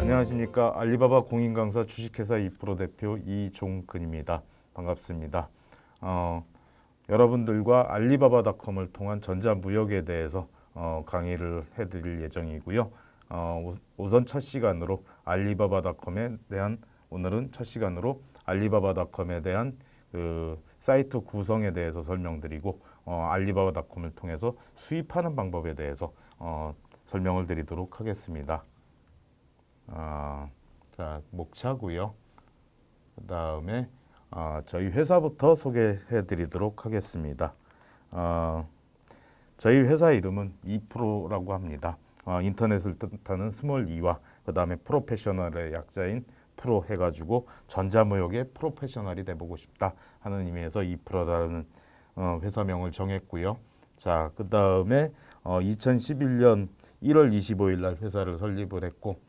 안녕하십니까. 알리바바 공인강사 주식회사 2프로 대표 이종근입니다. 반갑습니다. 여러분들과 알리바바닷컴을 통한 전자무역에 대해서 강의를 해드릴 예정이고요. 우선 첫 시간으로 알리바바닷컴에 대한 오늘은 첫 시간으로 알리바바닷컴에 대한 그 사이트 구성에 대해서 설명드리고 알리바바닷컴을 통해서 수입하는 방법에 대해서 설명을 드리도록 하겠습니다. 자, 목차고요. 그 다음에 저희 회사부터 소개해 드리도록 하겠습니다. 저희 회사 이름은 2프로라고 합니다. 인터넷을 뜻하는 스몰 2와 그 다음에 프로페셔널의 약자인 프로 해가지고 전자무역의 프로페셔널이 돼보고 싶다 하는 의미에서 2프로라는 회사명을 정했고요. 자, 그 다음에 2011년 1월 25일 날 회사를 설립을 했고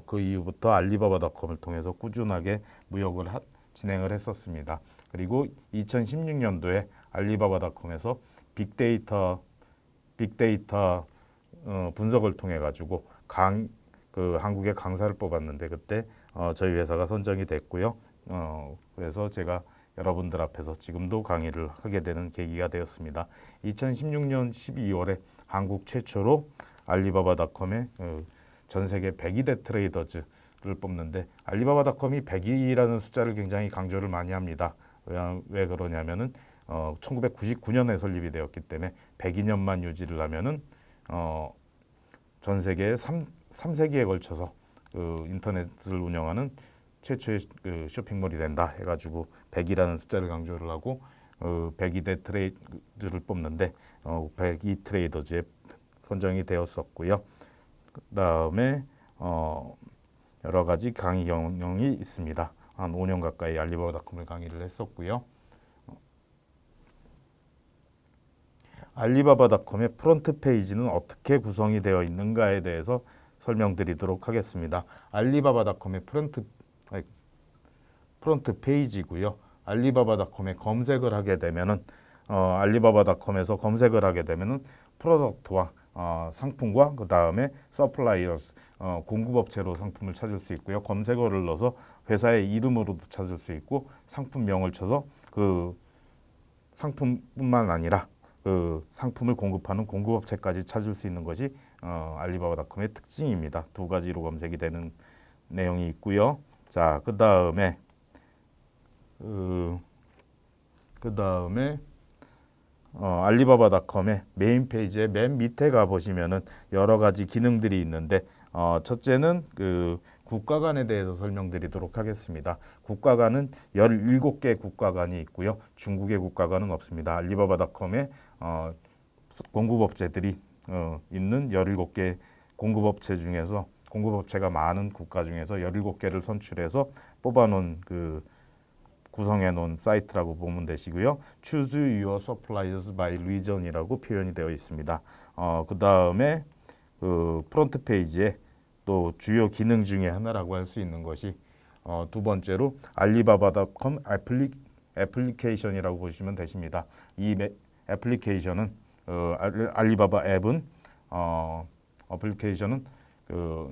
그 이후부터 알리바바닷컴을 통해서 꾸준하게 무역을 진행을 했었습니다. 그리고 2016년도에 알리바바닷컴에서 빅데이터 분석을 통해 가지고 한국의 강사를 뽑았는데 그때 저희 회사가 선정이 됐고요. 그래서 제가 여러분들 앞에서 지금도 강의를 하게 되는 계기가 되었습니다. 2016년 12월에 한국 최초로 알리바바닷컴에 전 세계 100위 트레이더즈를 뽑는데 알리바바닷컴이 100위라는 숫자를 굉장히 강조를 많이 합니다. 왜 그러냐면은 1999년에 설립이 되었기 때문에 102년만 유지를 하면은 전 세계 3세기에 걸쳐서 인터넷을 운영하는 최초의 쇼핑몰이 된다 해가지고 100이라는 숫자를 강조를 하고 102대 트레이더를 뽑는데 102 트레이더즈에 선정이 되었었고요. 그 다음에 여러 가지 강의 경력이 있습니다. 한 5년 가까이 알리바바닷컴을 강의를 했었고요. 알리바바닷컴의 프론트 페이지는 어떻게 구성이 되어 있는가에 대해서 설명드리도록 하겠습니다. 알리바바닷컴의 프론트 페이지고요. 알리바바닷컴에 검색을 하게 되면은 알리바바닷컴에서 검색을 하게 되면은 프로덕트와 상품과 그 다음에 서플라이어스 공급업체로 상품을 찾을 수 있고요. 검색어를 넣어서 회사의 이름으로도 찾을 수 있고 상품명을 쳐서 그 상품뿐만 아니라 그 상품을 공급하는 공급업체까지 찾을 수 있는 것이 알리바바닷컴의 특징입니다. 두 가지로 검색이 되는 내용이 있고요. 자, 그 다음에 알리바바닷컴의 메인 페이지의 맨 밑에 가 보시면은 여러 가지 기능들이 있는데 첫째는 그 국가관에 대해서 설명드리도록 하겠습니다. 국가관은 17개 국가관이 있고요. 중국의 국가관은 없습니다. 알리바바닷컴의 공급업체들이 있는 17개 공급업체 중에서 공급업체가 많은 국가 중에서 17개를 선출해서 뽑아놓은 구성해 놓은 사이트라고 보면 되시고요. Choose your suppliers by region이라고 표현이 되어 있습니다. 그 다음에 프론트 페이지에 또 주요 기능 중에 하나라고 할 수 있는 것이 두 번째로 알리바바닷컴 애플리케이션이라고 보시면 되십니다. 이 애플리케이션은 알리바바 앱은 애플리케이션은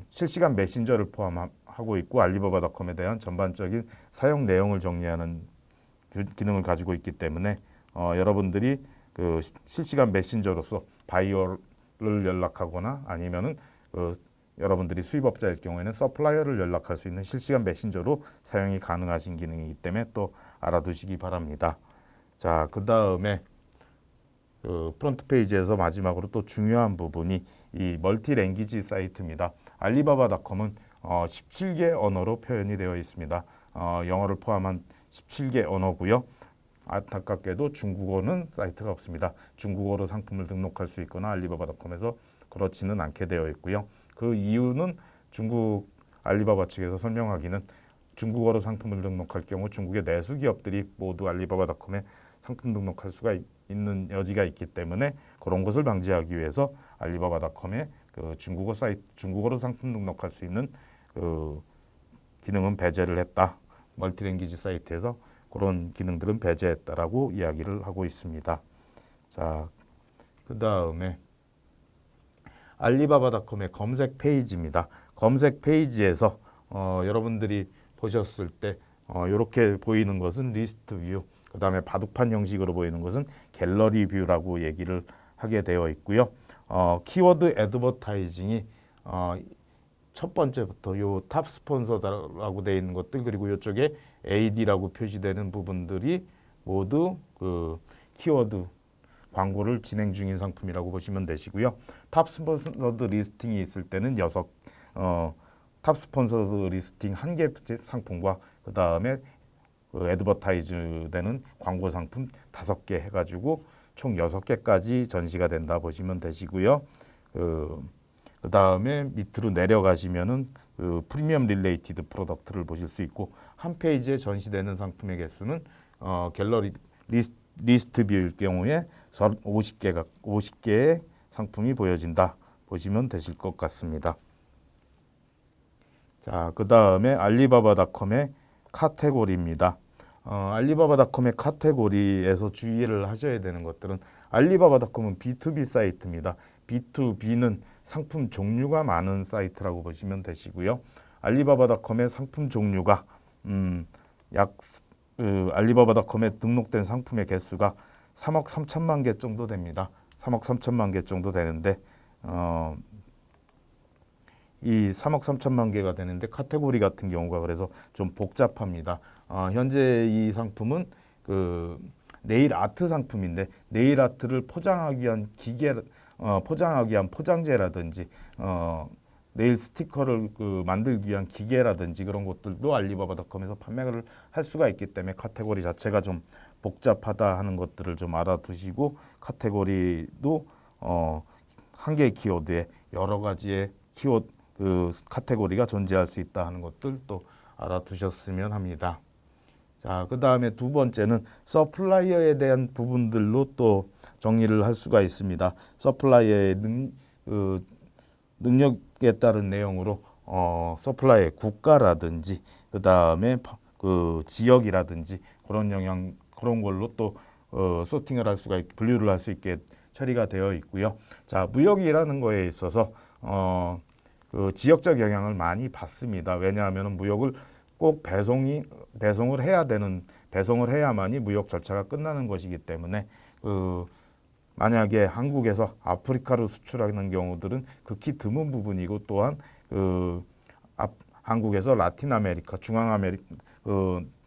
실시간 메신저를 포함하고 있고 알리바바닷컴에 대한 전반적인 사용 내용을 정리하는 기능을 가지고 있기 때문에 여러분들이 실시간 메신저로서 바이어를 연락하거나 아니면은 여러분들이 수입업자일 경우에는 서플라이어를 연락할 수 있는 실시간 메신저로 사용이 가능하신 기능이기 때문에 또 알아두시기 바랍니다. 자, 그 다음에 프론트 페이지에서 마지막으로 또 중요한 부분이 이 멀티 랭귀지 사이트입니다. 알리바바닷컴은 17개 언어로 표현이 되어 있습니다. 영어를 포함한 17개 언어고요. 안타깝게도 중국어는 사이트가 없습니다. 중국어로 상품을 등록할 수 있거나 알리바바닷컴에서 그렇지는 않게 되어 있고요. 그 이유는 중국 알리바바 측에서 설명하기는 중국어로 상품을 등록할 경우 중국의 내수 기업들이 모두 알리바바닷컴에 상품 등록할 수가 있는 여지가 있기 때문에 그런 것을 방지하기 위해서 알리바바닷컴에 중국어 사이트, 중국어로 상품 등록할 수 있는 기능은 배제를 했다. 멀티랭귀지 사이트에서 그런 기능들은 배제했다라고 이야기를 하고 있습니다. 자, 그 다음에 알리바바닷컴의 검색 페이지입니다. 검색 페이지에서 여러분들이 보셨을 때 이렇게 보이는 것은 리스트 뷰, 그 다음에 바둑판 형식으로 보이는 것은 갤러리 뷰라고 얘기를 하게 되어 있고요. 키워드 애드버타이징이 첫 번째부터 요 탑 스폰서라고 되어 있는 것들, 그리고 이쪽에 AD라고 표시되는 부분들이 모두 그 키워드 광고를 진행 중인 상품이라고 보시면 되시고요. 탑 스폰서드 리스팅이 있을 때는 탑 스폰서드 리스팅 1개 상품과 그 다음에 애드버타이즈 되는 광고 상품 5개 해가지고 총 6개까지 전시가 된다 보시면 되시고요. 그 다음에 밑으로 내려가시면은 프리미엄 릴레이티드 프로덕트를 보실 수 있고, 한 페이지에 전시되는 상품의 개수는 갤러리 리스트 뷰일 경우에 50개의 상품이 보여진다 보시면 되실 것 같습니다. 자, 그 다음에 알리바바닷컴의 카테고리입니다. 알리바바닷컴의 카테고리에서 주의를 하셔야 되는 것들은, 알리바바닷컴은 B2B 사이트입니다. B2B는 상품 종류가 많은 사이트라고 보시면 되시고요. 알리바바닷컴의 상품 종류가 알리바바닷컴에 등록된 상품의 개수가 3억 3천만 개 정도 됩니다. 3억 3천만 개 정도 되는데 이 3억 3천만 개가 되는데 카테고리 같은 경우가 그래서 좀 복잡합니다. 현재 이 상품은 네일 아트 상품인데, 네일 아트를 포장하기 위한 포장하기 위한 포장재라든지 네일 스티커를 만들기 위한 기계라든지 그런 것들도 알리바바닷컴에서 판매를 할 수가 있기 때문에 카테고리 자체가 좀 복잡하다 하는 것들을 좀 알아두시고, 카테고리도 한 개의 키워드에 여러 가지의 카테고리가 존재할 수 있다 하는 것들 또 알아두셨으면 합니다. 자, 그 다음에 두 번째는 서플라이어에 대한 부분들로 또 정리를 할 수가 있습니다. 서플라이어의 능력에 따른 내용으로 서플라이의 국가라든지 그 다음에 지역이라든지 그런 걸로 또 소팅을 할 수가 분류를 할 수 있게 처리가 되어 있고요. 자, 무역이라는 거에 있어서 지역적 영향을 많이 받습니다. 왜냐하면 무역을 꼭 배송을 해야만이 무역 절차가 끝나는 것이기 때문에 만약에 한국에서 아프리카로 수출하는 경우들은 극히 드문 부분이고, 또한 한국에서 라틴 아메리카,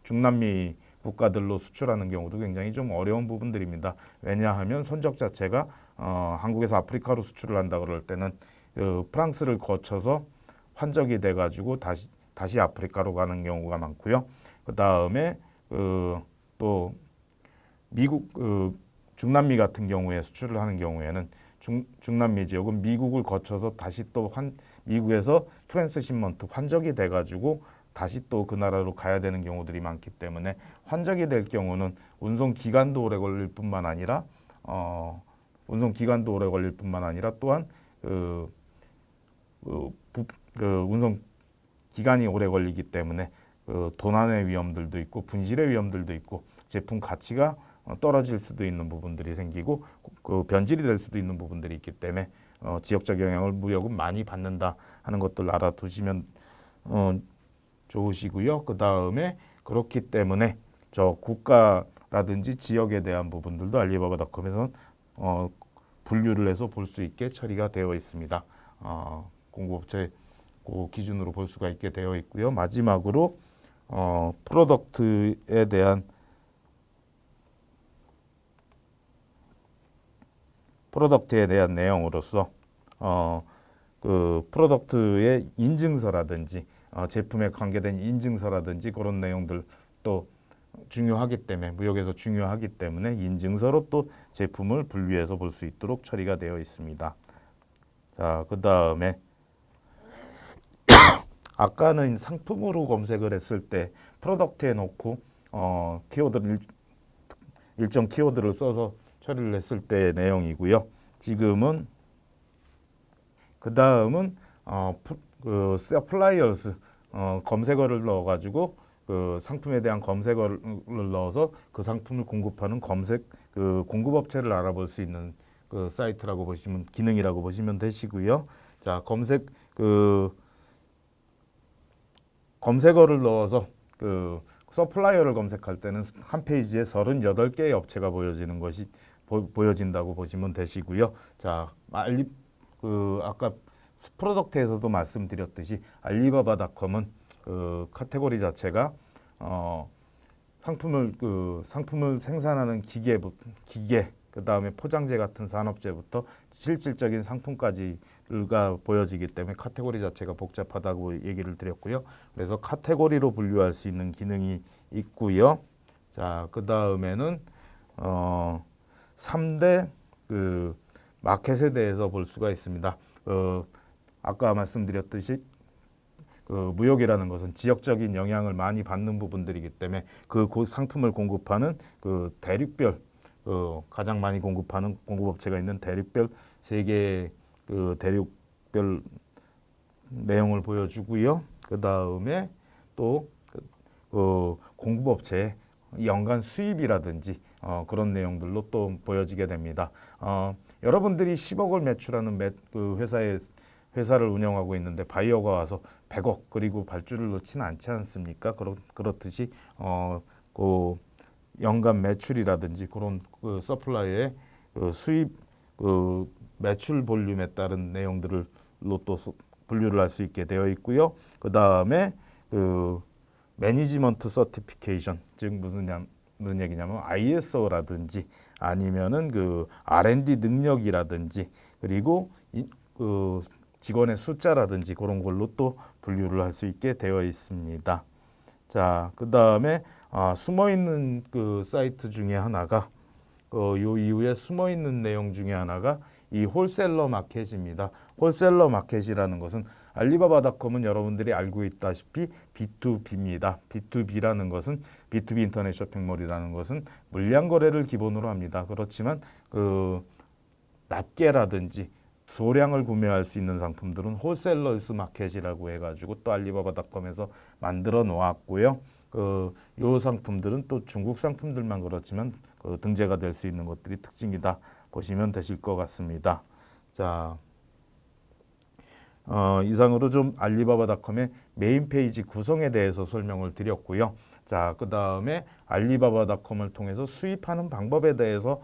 중남미 국가들로 수출하는 경우도 굉장히 좀 어려운 부분들입니다. 왜냐하면 선적 자체가 한국에서 아프리카로 수출을 한다 그럴 때는 프랑스를 거쳐서 환적이 돼가지고 다시 아프리카로 가는 경우가 많고요. 그 다음에 또 미국 중남미 같은 경우에 수출을 하는 경우에는 중남미 지역은 미국을 거쳐서 다시 또 미국에서 트랜스시먼트 환적이 돼가지고 다시 또 그 나라로 가야 되는 경우들이 많기 때문에, 환적이 될 경우는 운송 기간도 오래 걸릴 뿐만 아니라 또한 운송 기간이 오래 걸리기 때문에 도난의 위험들도 있고 분실의 위험들도 있고 제품 가치가 떨어질 수도 있는 부분들이 생기고 변질이 될 수도 있는 부분들이 있기 때문에 지역적 영향을 무역은 많이 받는다 하는 것들 알아두시면 좋으시고요. 그 다음에 그렇기 때문에 저 국가라든지 지역에 대한 부분들도 알리바바닷컴에서는 분류를 해서 볼 수 있게 처리가 되어 있습니다. 공급업체 그 기준으로 볼 수가 있게 되어 있고요. 마지막으로 프로덕트에 대한 내용으로서 프로덕트의 인증서라든지 제품에 관계된 인증서라든지 그런 내용들 또 중요하기 때문에, 무역에서 중요하기 때문에 인증서로 또 제품을 분류해서 볼 수 있도록 처리가 되어 있습니다. 자, 그 다음에 아까는 상품으로 검색을 했을 때 프로덕트에 놓고 일정 키워드를 써서 처리를 했을 때 내용이고요. 지금은 그 다음은 서플라이어스 검색어를 넣어가지고 상품에 대한 검색어를 넣어서 그 상품을 공급하는 공급업체를 알아볼 수 있는 그 사이트라고 보시면 기능이라고 보시면 되시고요. 자, 검색어를 넣어서 그 서플라이어를 검색할 때는 한 페이지에 38개의 업체가 보여진다고 보시면 되시고요. 자, 아까 프로덕트에서도 말씀드렸듯이 알리바바닷컴은 그 카테고리 자체가 상품을 생산하는 기계 그다음에 포장재 같은 산업재부터 실질적인 상품까지가 보여지기 때문에 카테고리 자체가 복잡하다고 얘기를 드렸고요. 그래서 카테고리로 분류할 수 있는 기능이 있고요. 자, 그다음에는 3대 그 마켓에 대해서 볼 수가 있습니다. 아까 말씀드렸듯이 그 무역이라는 것은 지역적인 영향을 많이 받는 부분들이기 때문에 그 상품을 공급하는 그 대륙별 가장 많이 공급하는 공급업체가 있는 대륙별 3개의 그 대륙별 내용을 보여주고요. 그 다음에 또 공급업체의 연간 수입이라든지 그런 내용들로 또 보여지게 됩니다. 여러분들이 10억을 매출하는 그 회사를 운영하고 있는데 바이어가 와서 100억 그리고 발주를 넣지는 않지 않습니까? 그렇듯이 그 연간 매출이라든지 그런 그 서플라이의 수입 매출 볼륨에 따른 내용들로 또 분류를 할 수 있게 되어 있고요. 그 다음에 그 매니지먼트 서티피케이션, 즉 무슨 얘기냐면 ISO라든지 아니면은 그 R&D 능력이라든지 그리고 그 직원의 숫자라든지 그런 걸로 또 분류를 할 수 있게 되어 있습니다. 자, 그 다음에 숨어 있는 그 사이트 중에 하나가 요 이후에 숨어 있는 내용 중에 하나가 이 홀셀러 마켓입니다. 홀셀러 마켓이라는 것은 알리바바닷컴은 여러분들이 알고 있다시피 B2B입니다. B2B라는 것은 B2B 인터넷 쇼핑몰이라는 것은 물량 거래를 기본으로 합니다. 그렇지만 그 낱개라든지 소량을 구매할 수 있는 상품들은 홀셀러스 마켓이라고 해가지고 또 알리바바닷컴에서 만들어 놓았고요. 요 상품들은 또 중국 상품들만 그렇지만 등재가 될 수 있는 것들이 특징이다 보시면 되실 것 같습니다. 자, 이상으로 좀 알리바바닷컴의 메인 페이지 구성에 대해서 설명을 드렸고요. 자, 그 다음에 알리바바닷컴을 통해서 수입하는 방법에 대해서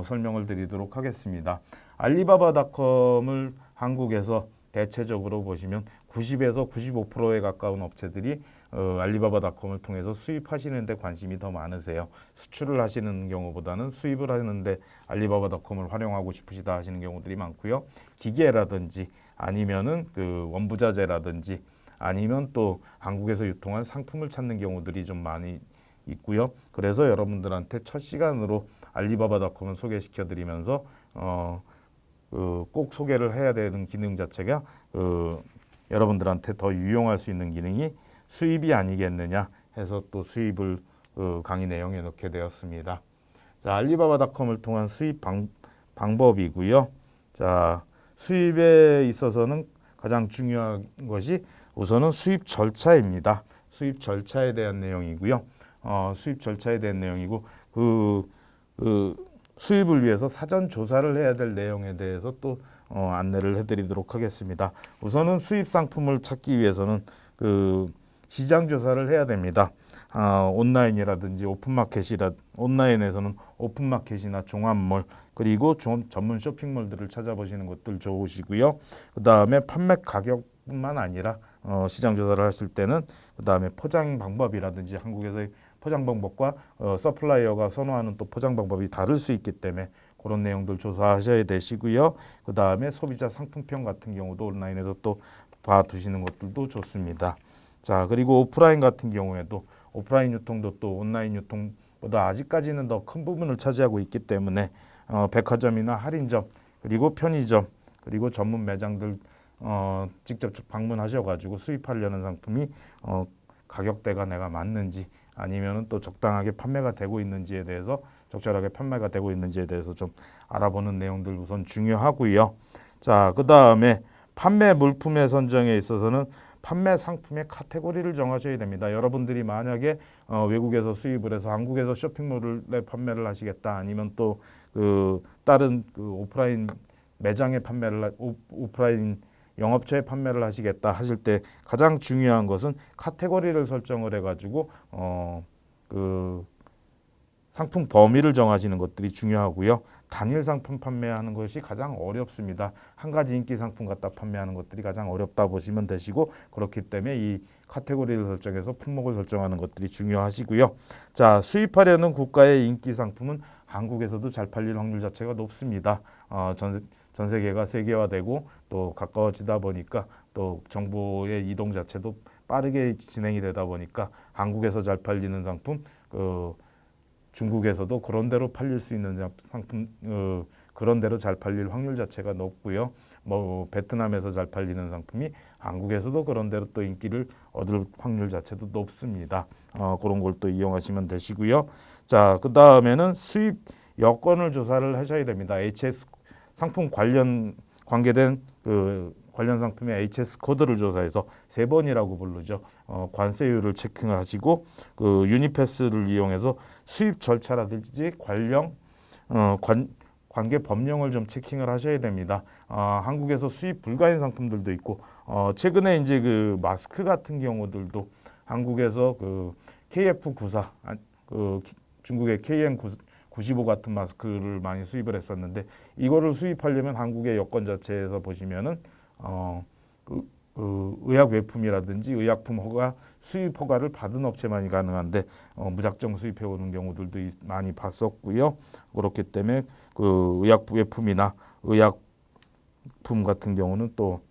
설명을 드리도록 하겠습니다. 알리바바닷컴을 한국에서 대체적으로 보시면 90에서 95%에 가까운 업체들이 알리바바닷컴을 통해서 수입하시는 데 관심이 더 많으세요. 수출을 하시는 경우보다는 수입을 하는데 알리바바닷컴을 활용하고 싶으시다 하시는 경우들이 많고요. 기계라든지 아니면은 그 원부자재라든지 아니면 또 한국에서 유통한 상품을 찾는 경우들이 좀 많이 있고요. 그래서 여러분들한테 첫 시간으로 알리바바닷컴을 소개시켜 드리면서 꼭 소개를 해야 되는 기능 자체가 여러분들한테 더 유용할 수 있는 기능이 수입이 아니겠느냐 해서 또 수입을 강의 내용에 넣게 되었습니다. 자, 알리바바닷컴을 통한 수입 방법이고요. 자, 수입에 있어서는 가장 중요한 것이 우선은 수입 절차입니다. 수입 절차에 대한 내용이고요. 수입 절차에 대한 내용이고 수입을 위해서 사전 조사를 해야 될 내용에 대해서 또 안내를 해드리도록 하겠습니다. 우선은 수입 상품을 찾기 위해서는 시장 조사를 해야 됩니다. 온라인이라든지 온라인에서는 오픈마켓이나 종합몰 그리고 전문 쇼핑몰들을 찾아보시는 것들 좋으시고요. 그 다음에 판매 가격뿐만 아니라 시장 조사를 하실 때는 그 다음에 포장 방법이라든지 한국에서의 포장 방법과 서플라이어가 선호하는 또 포장 방법이 다를 수 있기 때문에 그런 내용들 조사하셔야 되시고요. 그 다음에 소비자 상품평 같은 경우도 온라인에서 또 봐두시는 것들도 좋습니다. 자, 그리고 오프라인 같은 경우에도 오프라인 유통도 또 온라인 유통보다 아직까지는 더 큰 부분을 차지하고 있기 때문에 백화점이나 할인점 그리고 편의점 그리고 전문 매장들 직접 방문하셔가지고 수입하려는 상품이 가격대가 내가 맞는지 아니면은 또 적당하게 판매가 되고 있는지에 대해서 적절하게 판매가 되고 있는지에 대해서 좀 알아보는 내용들 우선 중요하고요. 자, 그 다음에 판매 물품의 선정에 있어서는 판매 상품의 카테고리를 정하셔야 됩니다. 여러분들이 만약에 외국에서 수입을 해서 한국에서 쇼핑몰에 판매를 하시겠다, 아니면 또 다른 오프라인 매장에 판매를 오프라인 영업처에 판매를 하시겠다 하실 때 가장 중요한 것은 카테고리를 설정을 해가지고 상품 범위를 정하시는 것들이 중요하고요. 단일 상품 판매하는 것이 가장 어렵습니다. 한 가지 인기 상품 갖다 판매하는 것들이 가장 어렵다 보시면 되시고, 그렇기 때문에 이 카테고리를 설정해서 품목을 설정하는 것들이 중요하시고요. 자, 수입하려는 국가의 인기 상품은 한국에서도 잘 팔릴 확률 자체가 높습니다. 전 세계가 세계화되고 또 가까워지다 보니까 또 정보의 이동 자체도 빠르게 진행이 되다 보니까 한국에서 잘 팔리는 상품, 중국에서도 그런 대로 팔릴 수 있는 상품, 그런 대로 잘 팔릴 확률 자체가 높고요. 베트남에서 잘 팔리는 상품이 한국에서도 그런 대로 또 인기를 얻을 확률 자체도 높습니다. 그런 걸 또 이용하시면 되시고요. 자, 그 다음에는 수입 여건을 조사를 하셔야 됩니다. HS 상품 관계된 관련 상품의 HS 코드를 조사해서 3번이라고 부르죠. 관세율을 체크하시고 유니패스를 이용해서 수입 절차라든지 관계 법령을 좀 체킹을 하셔야 됩니다. 한국에서 수입 불가인 상품들도 있고, 최근에 이제 마스크 같은 경우들도 한국에서 KF94, 중국의 KN95 같은 마스크를 많이 수입을 했었는데, 이거를 수입하려면 한국의 여건 자체에서 보시면은 의약 외품이라든지 의약품 허가, 수입 허가를 받은 업체만이 가능한데 무작정 수입해 오는 경우들도 많이 봤었고요. 그렇기 때문에 의약 외품이나 의약품 같은 경우는 또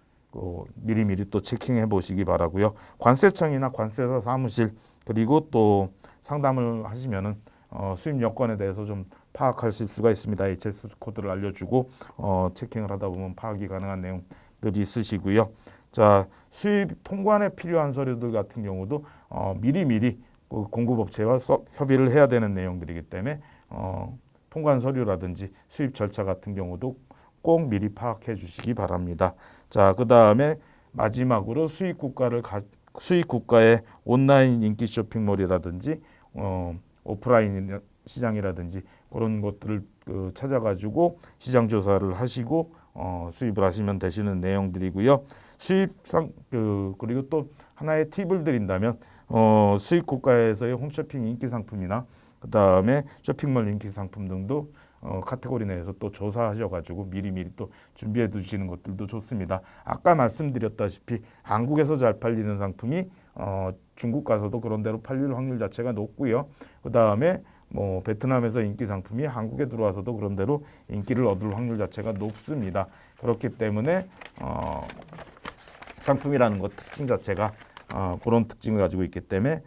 미리미리 또 체킹해 보시기 바라고요. 관세청이나 관세사 사무실, 그리고 또 상담을 하시면은 수입 여건에 대해서 좀 파악하실 수가 있습니다. HS 코드를 알려주고 체킹을 하다 보면 파악이 가능한 내용들이 있으시고요. 자, 수입 통관에 필요한 서류들 같은 경우도 미리미리 공급업체와 협의를 해야 되는 내용들이기 때문에 통관 서류라든지 수입 절차 같은 경우도 꼭 미리 파악해 주시기 바랍니다. 자, 그 다음에 마지막으로 수입 국가의 온라인 인기 쇼핑몰이라든지 오프라인 시장이라든지 그런 것들을 찾아가지고 시장 조사를 하시고 수입을 하시면 되시는 내용들이고요. 수입상 그리고 또 하나의 팁을 드린다면 수입 국가에서의 홈쇼핑 인기 상품이나 그 다음에 쇼핑몰 인기 상품 등도 카테고리 내에서 또 조사하셔가지고 미리미리 또 준비해 두시는 것들도 좋습니다. 아까 말씀드렸다시피 한국에서 잘 팔리는 상품이 중국 가서도 그런 대로 팔릴 확률 자체가 높고요. 그 다음에 베트남에서 인기 상품이 한국에 들어와서도 그런 대로 인기를 얻을 확률 자체가 높습니다. 그렇기 때문에 상품이라는 것 특징 자체가 그런 특징을 가지고 있기 때문에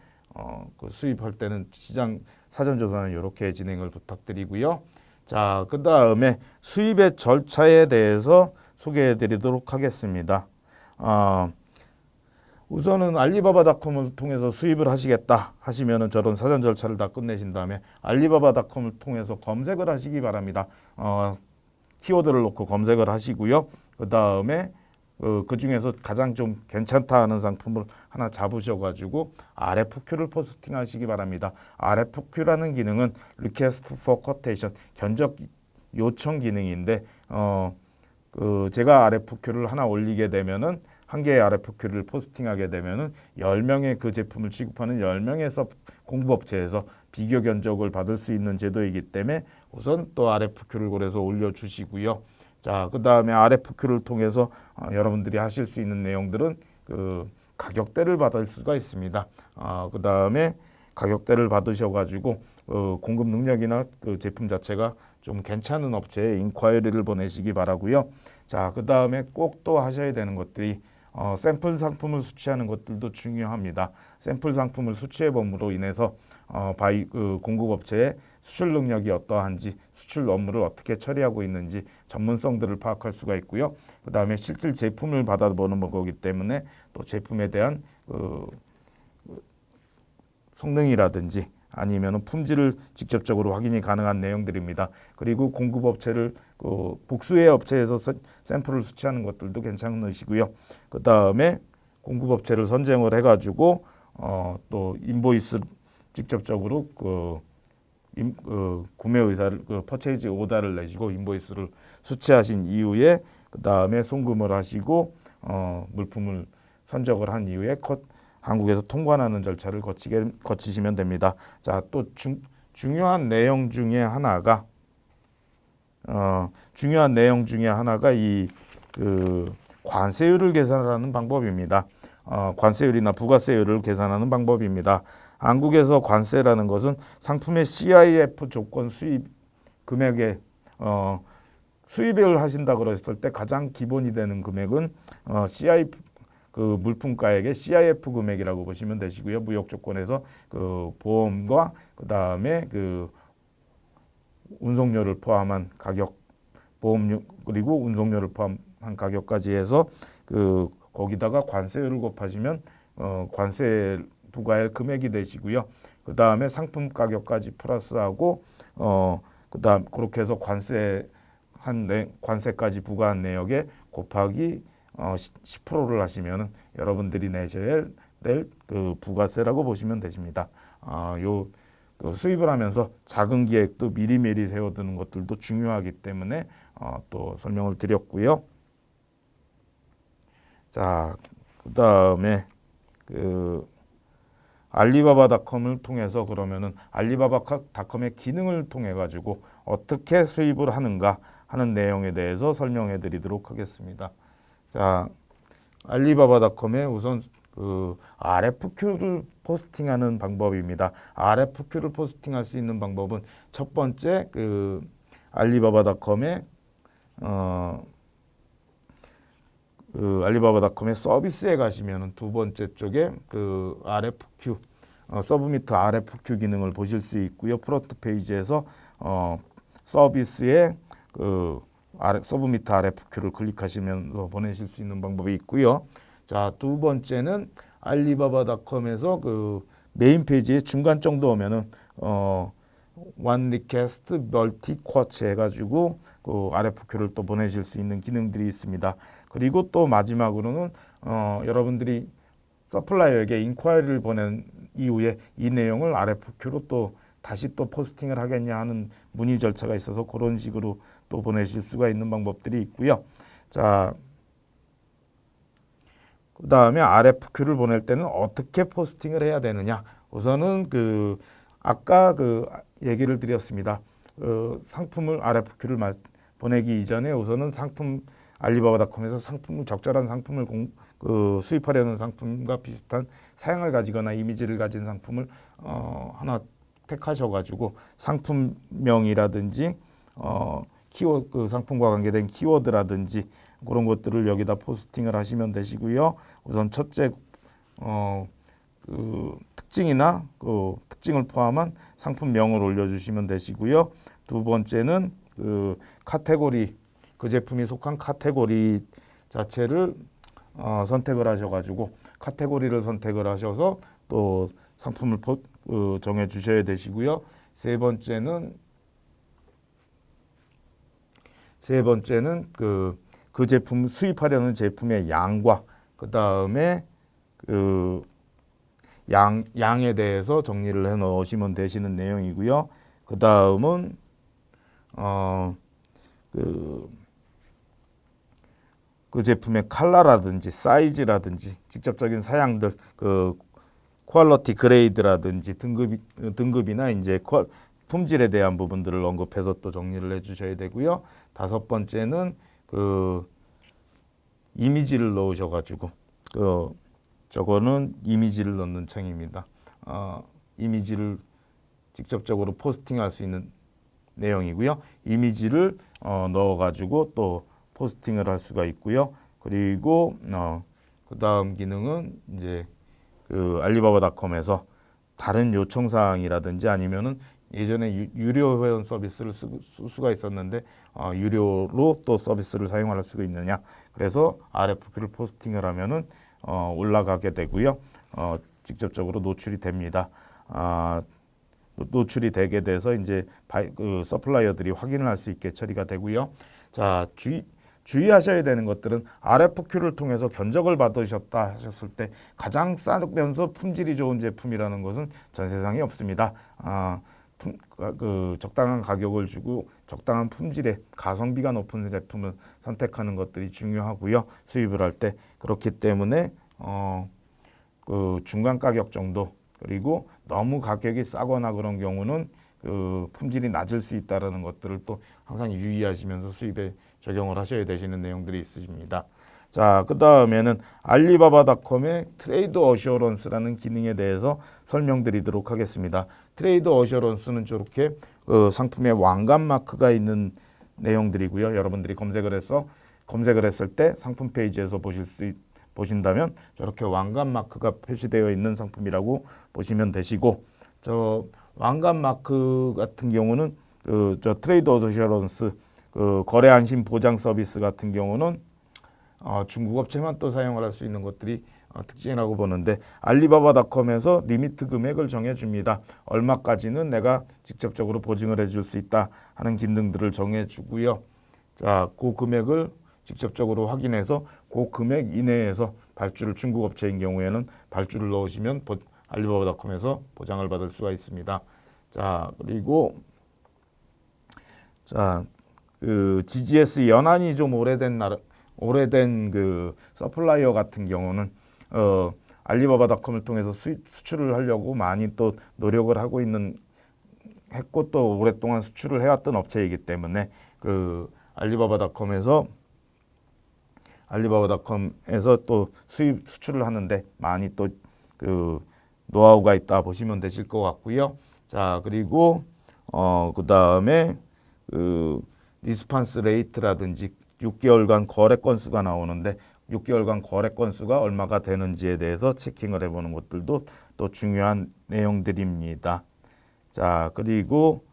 수입할 때는 시장 사전 조사는 이렇게 진행을 부탁드리고요. 자, 그 다음에 수입의 절차에 대해서 소개해 드리도록 하겠습니다. 우선은 알리바바닷컴을 통해서 수입을 하시겠다 하시면은 저런 사전 절차를 다 끝내신 다음에 알리바바닷컴을 통해서 검색을 하시기 바랍니다. 키워드를 놓고 검색을 하시고요. 그 다음에 그 중에서 가장 좀 괜찮다 하는 상품을 하나 잡으셔가지고 RFQ를 포스팅 하시기 바랍니다. RFQ라는 기능은 Request for Quotation, 견적 요청 기능인데 제가 RFQ를 하나 올리게 되면은 한 개의 RFQ를 포스팅하게 되면은 10명의 그 제품을 취급하는 10명의 공급업체에서 비교 견적을 받을 수 있는 제도이기 때문에 우선 또 RFQ를 그래서 올려주시고요. 자, 그 다음에 RFQ를 통해서 여러분들이 하실 수 있는 내용들은 가격대를 받을 수가 있습니다. 그 다음에 가격대를 받으셔가지고 공급 능력이나 그 제품 자체가 좀 괜찮은 업체에 인콰이리를 보내시기 바라고요. 자, 그 다음에 꼭 또 하셔야 되는 것들이 샘플 상품을 수취하는 것들도 중요합니다. 샘플 상품을 수취해 봄으로 인해서 공급업체의 수출 능력이 어떠한지, 수출 업무를 어떻게 처리하고 있는지 전문성들을 파악할 수가 있고요. 그 다음에 실질 제품을 받아보는 거기 때문에 또 제품에 대한 성능이라든지 아니면 품질을 직접적으로 확인이 가능한 내용들입니다. 그리고 공급업체를 복수의 업체에서 샘플을 수취하는 것들도 괜찮으시고요. 그 다음에 공급업체를 선정을 해가지고 또 인보이스 직접적으로 구매 의사를 퍼체이즈 오더를 내시고 인보이스를 수취하신 이후에 그 다음에 송금을 하시고 물품을 선적을 한 이후에 한국에서 통관하는 절차를 거치시면 됩니다. 자, 또 중요한 내용 중에 하나가 이 관세율을 계산하는 방법입니다. 관세율이나 부가세율을 계산하는 방법입니다. 한국에서 관세라는 것은 상품의 CIF 조건 수입 금액에 수입을 하신다 그랬을 때 가장 기본이 되는 금액은 CIF 물품가액의 CIF 금액이라고 보시면 되시고요. 무역 조건에서 보험과 그 다음에 운송료를 포함한 가격, 보험료 그리고 운송료를 포함한 가격까지 해서 거기다가 관세율을 곱하시면 관세 부과할 금액이 되시고요. 그 다음에 상품 가격까지 플러스하고 그다음 그렇게 해서 관세까지 부과한 내역에 곱하기 10%를 하시면은 여러분들이 내셔야 될 부가세라고 보시면 되십니다. 수입을 하면서 작은 기획도 미리미리 세워두는 것들도 중요하기 때문에 또 설명을 드렸고요. 자, 그 다음에 알리바바닷컴을 통해서 그러면은 알리바바닷컴의 기능을 통해 가지고 어떻게 수입을 하는가 하는 내용에 대해서 설명해 드리도록 하겠습니다. 자, 알리바바닷컴에 우선 RFQ를 포스팅하는 방법입니다. RFQ를 포스팅할 수 있는 방법은 첫 번째 알리바바닷컴의 알리바바닷컴의 서비스에 가시면은 두 번째 쪽에 RFQ 서브미트 RFQ 기능을 보실 수 있고요. 프론트 페이지에서 서비스에 서브미트 RFQ를 클릭하시면서 보내실 수 있는 방법이 있고요. 자, 두 번째는 알리바바닷컴에서 메인 페이지의 중간 정도 오면은 one request multi quote 해가지고 RFQ를 또 보내실 수 있는 기능들이 있습니다. 그리고 또 마지막으로는 여러분들이 서플라이어에게 인콰이리를 보낸 이후에 이 내용을 RFQ로 또 다시 또 포스팅을 하겠냐 하는 문의 절차가 있어서 그런 식으로 또 보내실 수가 있는 방법들이 있고요. 자, 그 다음에 RFQ를 보낼 때는 어떻게 포스팅을 해야 되느냐? 우선은 아까 얘기를 드렸습니다. 상품을 RFQ를 보내기 이전에 우선은 알리바바닷컴에서 적절한 상품을 수입하려는 상품과 비슷한 사양을 가지거나 이미지를 가진 상품을 하나 택하셔가지고 상품명이라든지 상품과 관계된 키워드라든지 그런 것들을 여기다 포스팅을 하시면 되시고요. 우선 첫째 특징이나 특징을 포함한 상품명을 올려주시면 되시고요. 두 번째는 카테고리, 그 제품이 속한 카테고리 자체를 선택을 하셔가지고 카테고리를 선택을 하셔서 또 상품을 정해 주셔야 되시고요. 세 번째는 그 제품 수입하려는 제품의 양과 그 다음에 양에 대해서 정리를 해 놓으시면 되시는 내용이고요. 그 다음은 그 제품의 컬러라든지 사이즈라든지 직접적인 사양들, 퀄리티 그레이드라든지 등급이나 이제 품질에 대한 부분들을 언급해서 또 정리를 해주셔야 되고요. 다섯 번째는 이미지를 넣으셔가지고 저거는 이미지를 넣는 창입니다. 이미지를 직접적으로 포스팅할 수 있는 내용이고요. 이미지를 넣어가지고 또 포스팅을 할 수가 있고요. 그리고 그 다음 기능은 이제 알리바바닷컴에서 다른 요청 사항이라든지 아니면은 예전에 유료 회원 서비스를 쓸 수가 있었는데 유료로 또 서비스를 사용할 수가 있느냐. 그래서 RFQ를 포스팅을 하면은 올라가게 되고요. 직접적으로 노출이 됩니다. 노출이 되게 돼서 이제 서플라이어들이 확인을 할 수 있게 처리가 되고요. 자, 주의하셔야 되는 것들은 RFQ를 통해서 견적을 받으셨다 하셨을 때 가장 싸면서 품질이 좋은 제품이라는 것은 전 세상에 없습니다. 그 적당한 가격을 주고 적당한 품질의 가성비가 높은 제품을 선택하는 것들이 중요하고요. 수입을 할 때 그렇기 때문에 그 중간 가격 정도 그리고 너무 가격이 싸거나 그런 경우는 그 품질이 낮을 수 있다는 것들을 또 항상 유의하시면서 수입에 적용을 하셔야 되시는 내용들이 있으십니다. 자, 그 다음에는 알리바바닷컴의 트레이드 어셔런스라는 기능에 대해서 설명드리도록 하겠습니다. 트레이드 어셔런스는 저렇게 상품에 왕관 마크가 있는 내용들이고요. 여러분들이 검색을 했을 때 상품 페이지에서 보신다면 저렇게 왕관 마크가 표시되어 있는 상품이라고 보시면 되시고, 저 왕관 마크 같은 경우는 저 트레이드 어셔런스 거래 안심 보장 서비스 같은 경우는 중국 업체만 또 사용을 할 수 있는 것들이 특징이라고 보는데, 알리바바닷컴에서 리미트 금액을 정해줍니다. 얼마까지는 내가 직접적으로 보증을 해줄 수 있다 하는 기능들을 정해주고요. 자, 그 금액을 직접적으로 확인해서 그 금액 이내에서 발주를, 중국 업체인 경우에는 발주를 넣으시면 알리바바닷컴에서 보장을 받을 수가 있습니다. 자, 그리고 그 GGS 연한이 좀 오래된 그 서플라이어 같은 경우는 알리바바닷컴을 통해서 수출을 하려고 많이 또 노력을 했고 또 오랫동안 수출을 해왔던 업체이기 때문에 그 알리바바닷컴에서 또 수출을 하는데 많이 또 그 노하우가 있다 보시면 되실 것 같고요. 자, 그리고 그 다음에 그 리스판스 레이트라든지 6개월간 거래 건수가 나오는데 6개월간 거래 건수가 얼마가 되는지에 대해서 체킹을 해보는 것들도 또 중요한 내용들입니다. 자, 그리고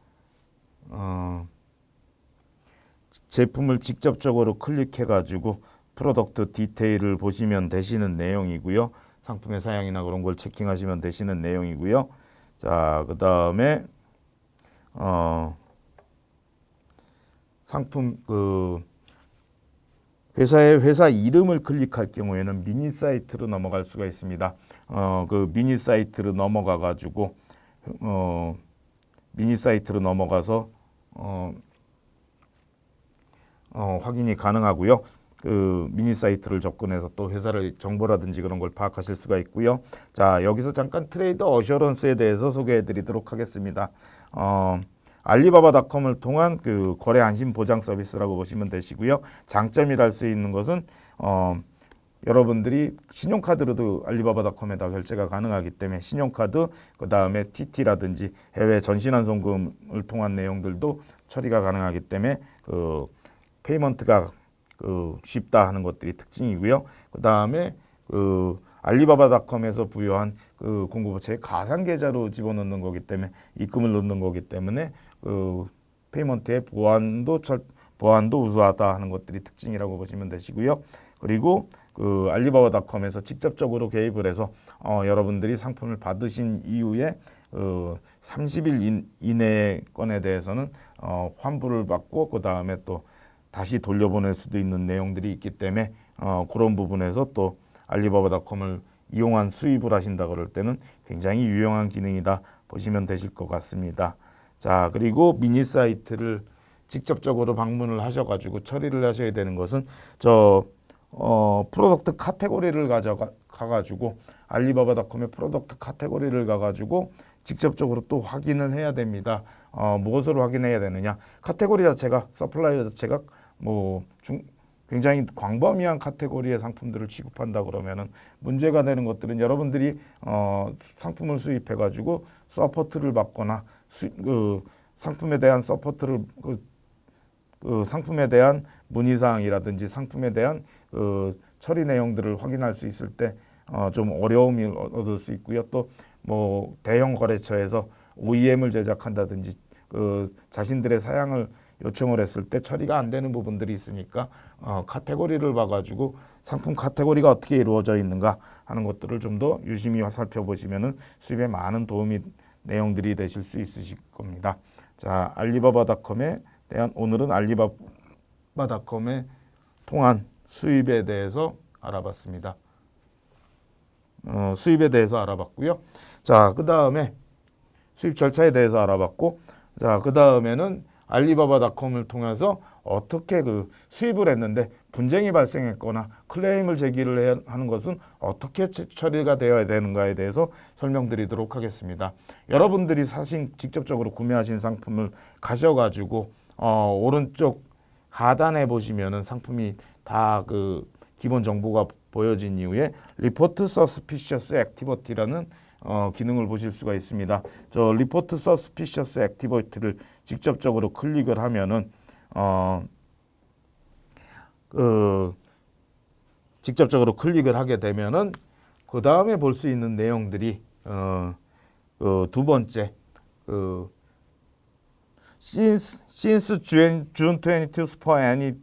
제품을 직접적으로 클릭해가지고 프로덕트 디테일을 보시면 되시는 내용이고요. 상품의 사양이나 그런 걸 체킹하시면 되시는 내용이고요. 자, 그 다음에 상품 회사 이름을 클릭할 경우에는 미니 사이트로 넘어갈 수가 있습니다. 그 미니 사이트로 넘어가가지고 미니 사이트로 넘어가서 확인이 가능하고요. 그 미니 사이트를 접근해서 또 회사의 정보라든지 그런 걸 파악하실 수가 있고요. 자, 여기서 잠깐 트레이드 어셔런스에 대해서 소개해드리도록 하겠습니다. 알리바바닷컴을 통한 그 거래 안심 보장 서비스라고 보시면 되시고요. 장점이랄 수 있는 것은 여러분들이 신용카드로도 알리바바닷컴에다 결제가 가능하기 때문에 신용카드, 그 다음에 TT라든지 해외 전신환송금을 통한 내용들도 처리가 가능하기 때문에 그 페이먼트가 쉽다 하는 것들이 특징이고요. 그 다음에 알리바바닷컴에서 부여한 그 공급업체의 가상 계좌로 집어넣는 거기 때문에 입금을 넣는 거기 때문에 페이먼트의 보안도 우수하다 하는 것들이 특징이라고 보시면 되시고요. 그리고 알리바바닷컴에서 직접적으로 개입을 해서 여러분들이 상품을 받으신 이후에 30일 이내의 건에 대해서는 환불을 받고 그 다음에 또 다시 돌려보낼 수도 있는 내용들이 있기 때문에 그런 부분에서 또 알리바바닷컴을 이용한 수입을 하신다 그럴 때는 굉장히 유용한 기능이다 보시면 되실 것 같습니다. 자, 그리고 미니 사이트를 직접적으로 방문을 하셔가지고 처리를 하셔야 되는 것은 프로덕트 카테고리를 가가지고 알리바바닷컴의 프로덕트 카테고리를 가가지고 직접적으로 또 확인을 해야 됩니다. 무엇으로 확인해야 되느냐? 카테고리 자체가 서플라이어 자체가 굉장히 광범위한 카테고리의 상품들을 취급한다 그러면은 문제가 되는 것들은 여러분들이 상품을 수입해가지고 서포트를 받거나 상품에 대한 서포트를 상품에 대한 문의사항이라든지 상품에 대한 처리 내용들을 확인할 수 있을 때 좀 어려움이 얻을 수 있고요. 또 대형 거래처에서 OEM을 제작한다든지 자신들의 사양을 요청을 했을 때 처리가 안 되는 부분들이 있으니까 카테고리를 봐가지고 상품 카테고리가 어떻게 이루어져 있는가 하는 것들을 좀 더 유심히 살펴보시면은 수입에 많은 도움이 내용들이 되실 수 있으실 겁니다. 자, 알리바바닷컴에 대한 오늘은 알리바바닷컴의 통한 수입에 대해서 알아봤습니다. 수입에 대해서 알아봤고요. 자, 그 다음에 수입 절차에 대해서 알아봤고, 자, 그 다음에는 알리바바닷컴을 통해서 어떻게 그 수입을 했는데 분쟁이 발생했거나 클레임을 제기를 해야 하는 것은 어떻게 처리가 되어야 되는가에 대해서 설명드리도록 하겠습니다. 여러분들이 사실 직접적으로 구매하신 상품을 가셔가지고 오른쪽 하단에 보시면은 상품이 다 그 기본 정보가 보여진 이후에 리포트 서스피셔스 액티비티라는 기능을 보실 수가 있습니다. 저 리포트 서스피셔스 액티비티를 직접적으로 클릭을 하면은 직접적으로 클릭을 하게 되면은 그 다음에 볼 수 있는 내용들이 두 번째 since June 22 for any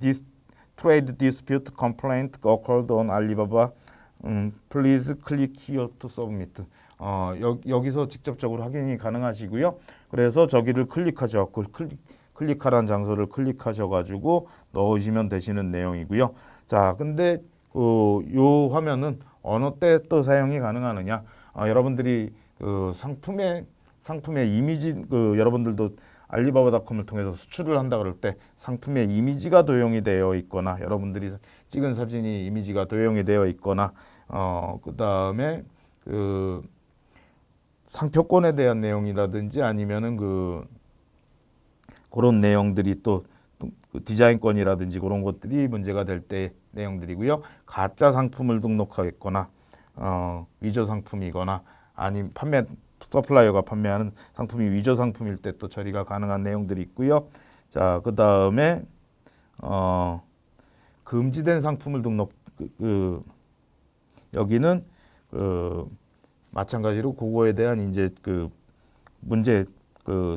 trade dispute complaint occurred on Alibaba, please click here to submit. 여기서 직접적으로 확인이 가능하시고요. 그래서 저기를 클릭하셔 갖고 클릭하라는 장소를 클릭하셔가지고 넣으시면 되시는 내용이고요. 자, 근데 요 화면은 어느 때 또 사용이 가능하느냐? 여러분들이 상품의 이미지 여러분들도 알리바바닷컴을 통해서 수출을 한다 그럴 때 상품의 이미지가 도용이 되어 있거나 여러분들이 찍은 사진이 이미지가 도용이 되어 있거나 그 다음에 상표권에 대한 내용이라든지 아니면은 그런 내용들이 또 디자인권이라든지 그런 것들이 문제가 될 때 내용들이고요. 가짜 상품을 등록하겠거나 위조 상품이거나 아니면 서플라이어가 판매하는 상품이 위조 상품일 때 또 처리가 가능한 내용들이 있고요. 자, 그 다음에 금지된 상품을 등록 여기는 마찬가지로 그거에 대한 이제 문제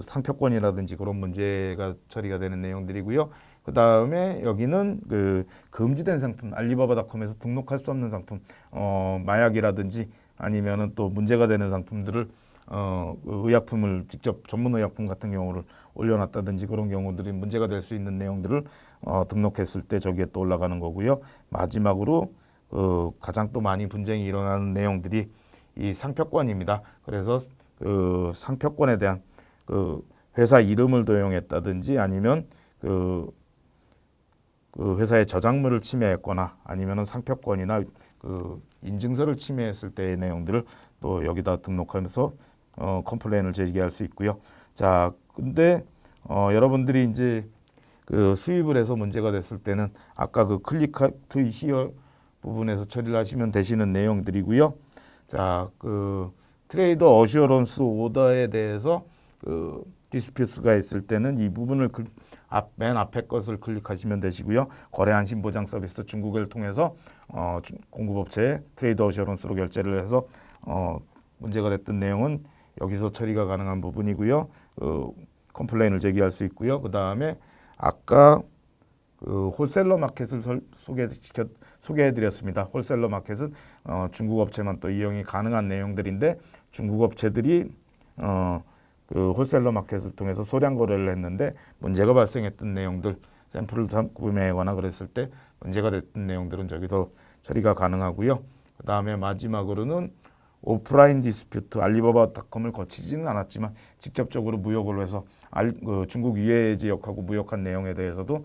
상표권이라든지 그런 문제가 처리가 되는 내용들이고요. 그 다음에 여기는 금지된 상품, 알리바바닷컴에서 등록할 수 없는 상품, 마약이라든지 아니면은 또 문제가 되는 상품들을 의약품을 직접 전문 의약품 같은 경우를 올려놨다든지 그런 경우들이 문제가 될 수 있는 내용들을 등록했을 때 저기에 또 올라가는 거고요. 마지막으로 가장 또 많이 분쟁이 일어나는 내용들이 이 상표권입니다. 그래서 상표권에 대한 회사 이름을 도용했다든지 아니면 회사의 저작물을 침해했거나 아니면은 상표권이나 인증서를 침해했을 때의 내용들을 또 여기다 등록하면서 컴플레인을 제기할 수 있고요. 자, 근데 여러분들이 이제 수입을 해서 문제가 됐을 때는 아까 클릭 투 히어 부분에서 처리를 하시면 되시는 내용들이고요. 자, 트레이드 어슈어런스 오더에 대해서 디스퓨트가 있을 때는 이 부분을 맨 앞에 것을 클릭하시면 되시고요. 거래 안심 보장 서비스 중국을 통해서 공급업체에 트레이드 어슈어런스로 결제를 해서 문제가 됐던 내용은 여기서 처리가 가능한 부분이고요. 컴플레인을 제기할 수 있고요. 그 다음에 아까 홀셀러 마켓을 소개해드렸습니다. 홀셀러 마켓은 중국 업체만 또 이용이 가능한 내용들인데 중국 업체들이 홀셀러 마켓을 통해서 소량 거래를 했는데 문제가 발생했던 내용들 샘플을 구매하거나 그랬을 때 문제가 됐던 내용들은 저기서 처리가 가능하고요. 그 다음에 마지막으로는 오프라인 디스퓨트 알리바바닷컴을 거치지는 않았지만 직접적으로 무역을 해서 중국 이외의 지역하고 무역한 내용에 대해서도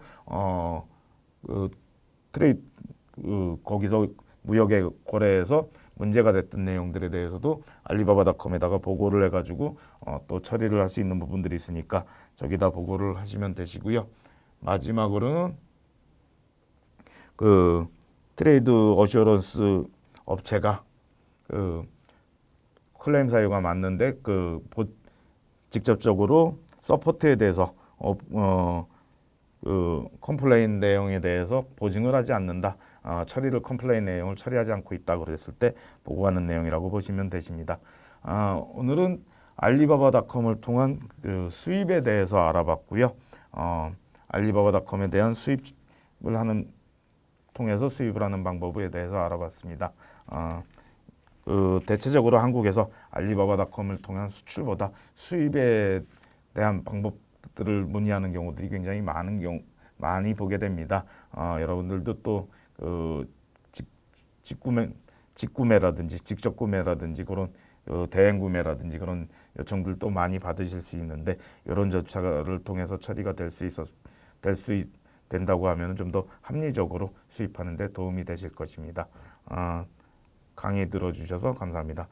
거기서 무역의 거래에서 문제가 됐던 내용들에 대해서도 알리바바닷컴에다가 보고를 해가지고 또 처리를 할 수 있는 부분들이 있으니까 저기다 보고를 하시면 되시고요. 마지막으로는 트레이드 어슈어런스 업체가 클레임 사유가 맞는데 직접적으로 서포트에 대해서 컴플레인 내용에 대해서 보증을 하지 않는다. 컴플레인 내용을 처리하지 않고 있다 그랬을 때 보고하는 내용이라고 보시면 되십니다. 오늘은 알리바바닷컴을 통한 수입에 대해서 알아봤고요. 알리바바닷컴에 대한 통해서 수입을 하는 방법에 대해서 알아봤습니다. 대체적으로 한국에서 알리바바닷컴을 통한 수출보다 수입에 대한 방법들을 문의하는 경우들이 굉장히 많은 많이 보게 됩니다. 여러분들도 또그 직구매라든지 직접 구매라든지 그런 대행 구매라든지 그런 요청들도 많이 받으실 수 있는데 이런 절차를 통해서 처리가 된다고 하면 좀 더 합리적으로 수입하는 데 도움이 되실 것입니다. 강의 들어주셔서 감사합니다.